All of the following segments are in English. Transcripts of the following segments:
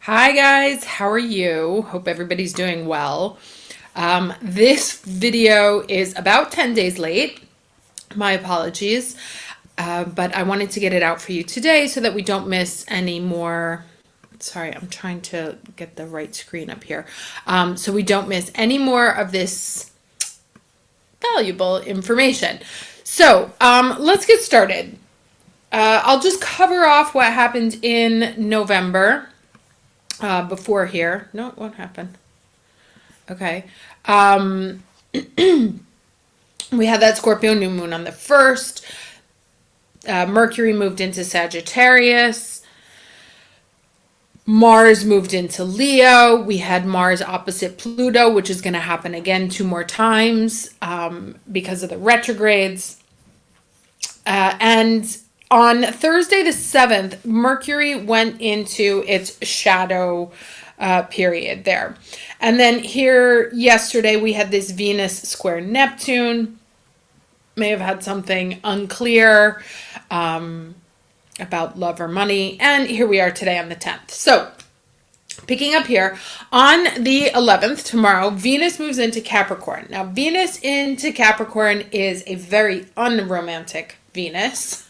Hi guys, how are you? Hope everybody's doing well. This video is about 10 days late. My apologies. But I wanted to get it out for you today so that we don't miss any more. Sorry, I'm trying to get the right screen up here. So we don't miss any more of this valuable information. So let's get started. I'll just cover off what happened in November. Before here. No, what happened? Okay. We had that Scorpio new moon on the 1st. Mercury moved into Sagittarius. Mars moved into Leo. We had Mars opposite Pluto, which is going to happen again 2 more times because of the retrogrades. And on Thursday the 7th, Mercury went into its shadow period there. And then here yesterday, we had this Venus square Neptune. May have had something unclear about love or money. And here we are today on the 10th. So picking up here, on the 11th, tomorrow, Venus moves into Capricorn. Now, Venus into Capricorn is a very unromantic Venus.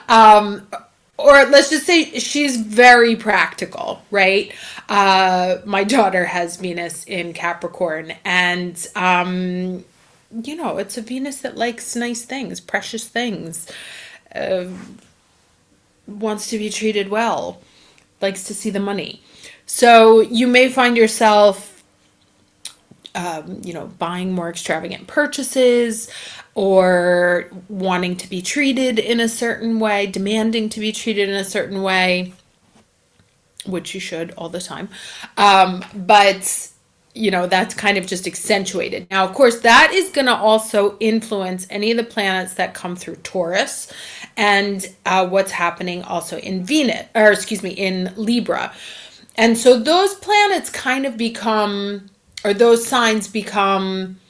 Or let's just say she's very practical, right? My daughter has Venus in Capricorn, and it's a Venus that likes nice things, precious things, uh, wants to be treated well, likes to see the money. So you may find yourself buying more extravagant purchases or wanting to be treated in a certain way, demanding to be treated in a certain way, which you should all the time. But that's kind of just accentuated. Now, of course, that is going to also influence any of the planets that come through Taurus and what's happening also in Venus, or excuse me, in Libra. And so those planets kind of become, or those signs become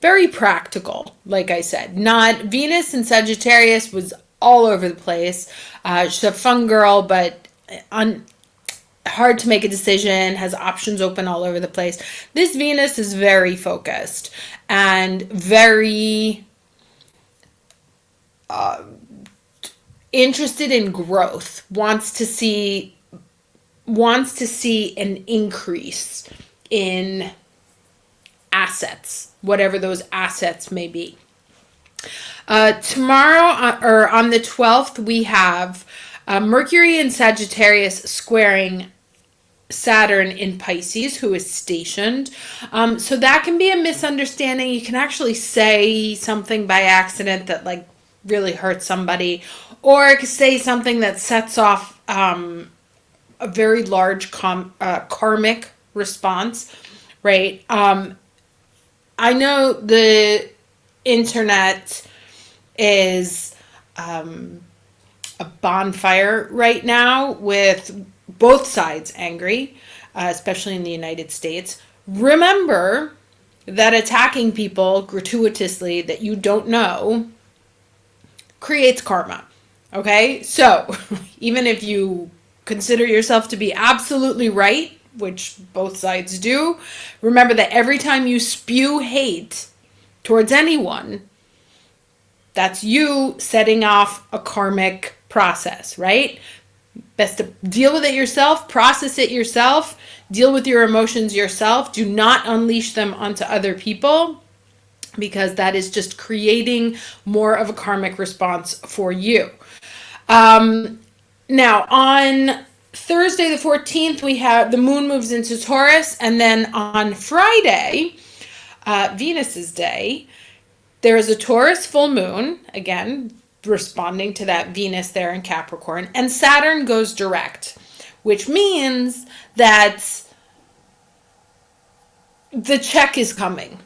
very practical, like I said. Not Venus in Sagittarius was all over the place. She's a fun girl, but hard to make a decision, has options open all over the place. This Venus is very focused and very interested in growth, wants to see an increase in assets, whatever those assets may be. Tomorrow, or on the 12th, we have Mercury in Sagittarius squaring Saturn in Pisces, who is stationed. So that can be a misunderstanding. You can actually say something by accident that really hurts somebody, or say something that sets off a very large karmic response, right? I know the internet is a bonfire right now with both sides angry, especially in the United States. Remember that attacking people gratuitously that you don't know creates karma. Okay? So, even if you consider yourself to be absolutely right, which both sides do, remember that every time you spew hate towards anyone, that's you setting off a karmic process, right? Best to deal with it yourself, process it yourself, deal with your emotions yourself. Do not unleash them onto other people, because that is just creating more of a karmic response for you. Now, on Thursday the 14th, we have the moon moves into Taurus, and then on Friday, Venus's day, there is a Taurus full moon, again, responding to that Venus there in Capricorn, and Saturn goes direct, which means that the check is coming,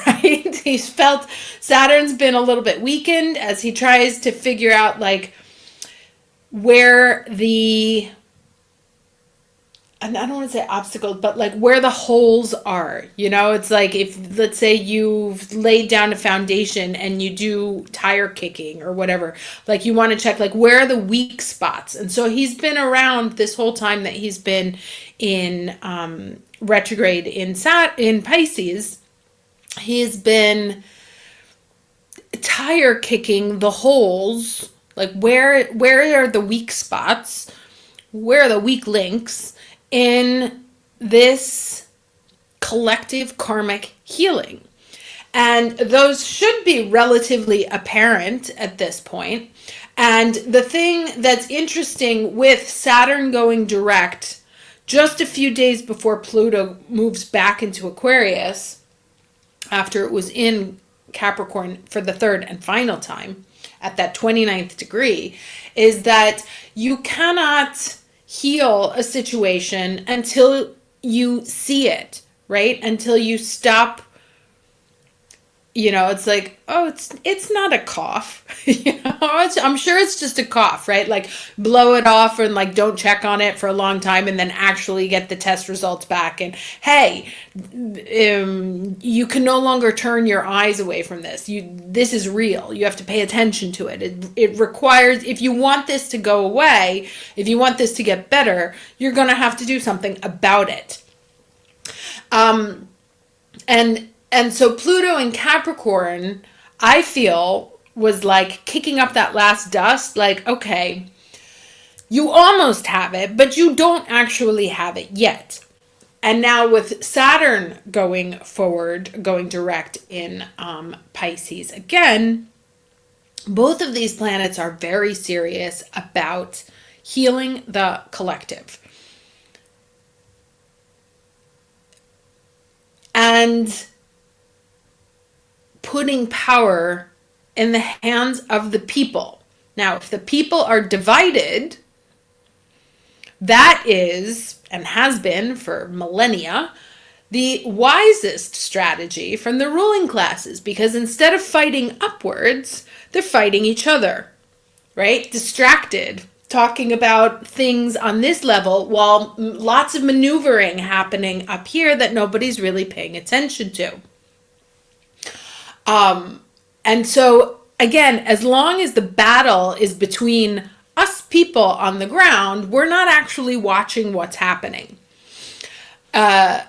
right? He's felt Saturn's been a little bit weakened as he tries to figure out where the and I don't want to say obstacles, but like where the holes are, it's like if, let's say you've laid down a foundation and you do tire kicking or whatever, like you want to check like where are the weak spots. And so he's been around this whole time that he's been in retrograde in Pisces. He's been tire kicking the holes, like where are the weak spots, where are the weak links in this collective karmic healing. And those should be relatively apparent at this point. And the thing that's interesting with Saturn going direct just a few days before Pluto moves back into Aquarius, after it was in Capricorn for the third and final time at that 29th degree, is that you cannot heal a situation until you see it, right? Until you stop, it's like, oh, it's not a cough. I'm sure it's just a cough, right? Like blow it off and like don't check on it for a long time and then actually get the test results back. And hey, you can no longer turn your eyes away from this. This is real. You have to pay attention to it. It requires, if you want this to go away, if you want this to get better, you're going to have to do something about it. And so Pluto in Capricorn, I feel, was like kicking up that last dust. Like, okay, you almost have it, but you don't actually have it yet. And now with Saturn going forward, going direct in Pisces again, both of these planets are very serious about healing the collective. And putting power in the hands of the people. Now, if the people are divided, that is, and has been for millennia, the wisest strategy from the ruling classes, because instead of fighting upwards, they're fighting each other, right? Distracted, talking about things on this level while lots of maneuvering happening up here that nobody's really paying attention to. And so again, as long as the battle is between us people on the ground, we're not actually watching what's happening. So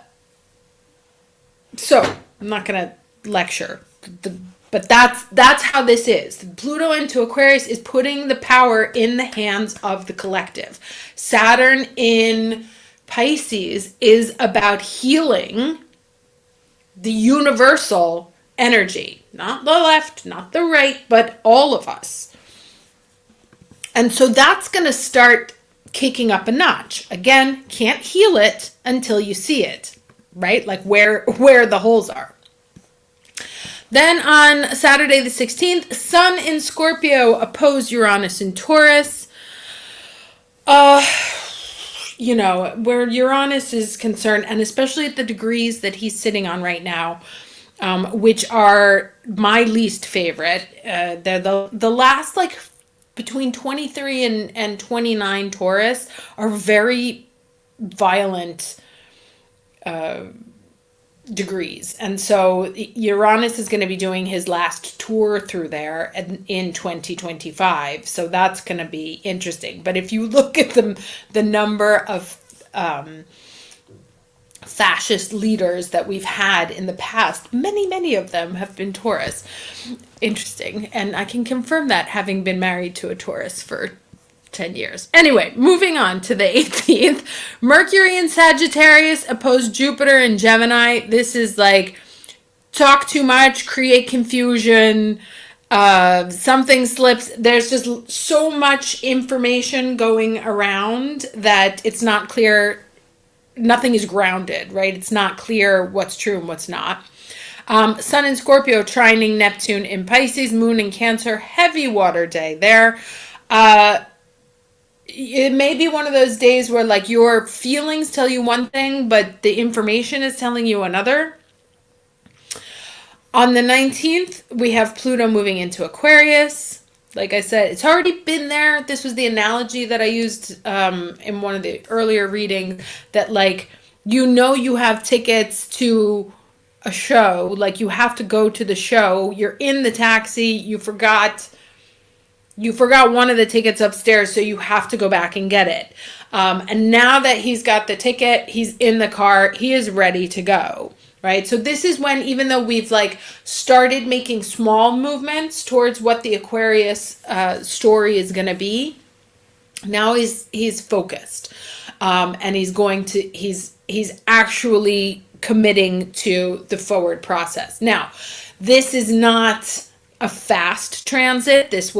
I'm not going to lecture, but that's how this is. Pluto into Aquarius is putting the power in the hands of the collective. Saturn in Pisces is about healing the universal energy, not the left, not the right, but all of us. And so that's going to start kicking up a notch. Again, can't heal it until you see it, right? Like where the holes are. Then on Saturday the 16th, Sun in Scorpio opposed Uranus in Taurus. Where Uranus is concerned, and especially at the degrees that he's sitting on right now, which are my least favorite. They're the last, like, between 23 and 29 Taurus are very violent degrees. And so Uranus is going to be doing his last tour through there in 2025. So that's going to be interesting. But if you look at the number of fascist leaders that we've had in the past, many of them have been Taurus. Interesting. And I can confirm that, having been married to a Taurus for 10 years. Anyway, moving on to the 18th. Mercury in Sagittarius opposed Jupiter in Gemini. This is like talk too much, create confusion, something slips. There's just so much information going around that it's not clear. Nothing is grounded, right? It's not clear what's true and what's not. Sun in Scorpio trining Neptune in Pisces, Moon in Cancer, heavy water day there. It may be one of those days where, like, your feelings tell you one thing, but the information is telling you another. On the 19th, we have Pluto moving into Aquarius. Like I said, it's already been there. This was the analogy that I used in one of the earlier readings, that like, you have tickets to a show, like you have to go to the show, you're in the taxi, you forgot one of the tickets upstairs, so you have to go back and get it. And now that he's got the ticket, he's in the car, he is ready to go. Right? So this is when, even though we've like started making small movements towards what the Aquarius story is going to be, now he's focused, and he's actually committing to the forward process. Now, this is not a fast transit. He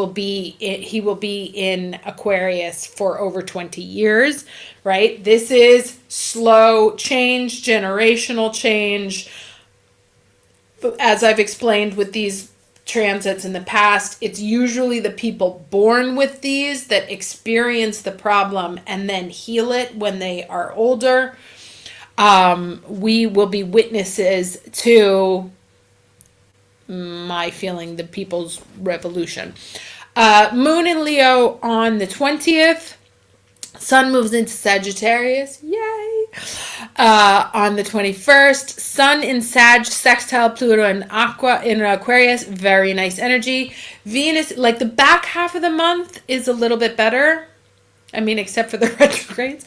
will be in Aquarius for over 20 years, right? This is slow change, generational change. But as I've explained with these transits in the past, it's usually the people born with these that experience the problem and then heal it when they are older. We will be witnesses to, my feeling, the People's Revolution. Moon in Leo on the 20th. Sun moves into Sagittarius. Yay! On the 21st. Sun in Sag, sextile Pluto and in Aquarius. Very nice energy. Venus, like the back half of the month is a little bit better. I mean, except for the retrogrades.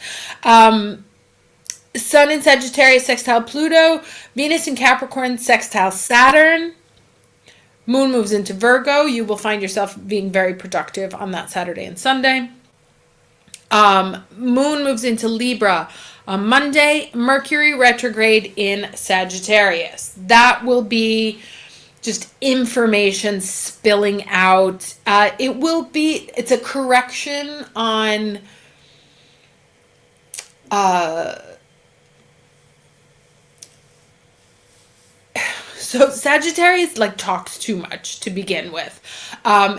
Sun in Sagittarius, sextile Pluto. Venus in Capricorn, sextile Saturn. Moon moves into Virgo. You will find yourself being very productive on that Saturday and Sunday. Moon moves into Libra on Monday. Mercury retrograde in Sagittarius. That will be just information spilling out. It's a correction on so Sagittarius like talks too much to begin with,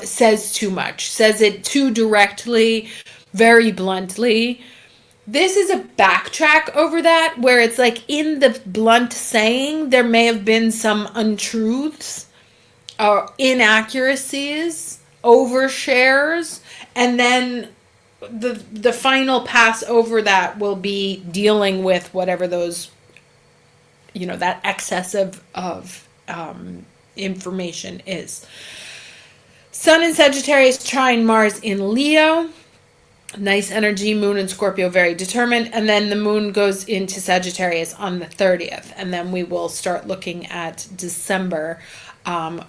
says too much, says it too directly, very bluntly. This is a backtrack over that, where it's like in the blunt saying, there may have been some untruths or inaccuracies, overshares, and then the final pass over that will be dealing with whatever those, that excess of information is. Sun in Sagittarius trine Mars in Leo. Nice energy. Moon in Scorpio, very determined. And then the moon goes into Sagittarius on the 30th. And then we will start looking at December,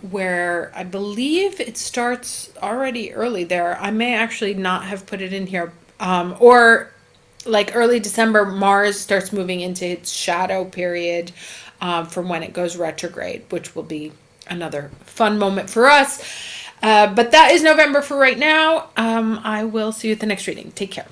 where I believe it starts already early there. I may actually not have put it in here. Or like early December, Mars starts moving into its shadow period from when it goes retrograde, which will be another fun moment for us. But that is November for right now. I will see you at the next reading. Take care.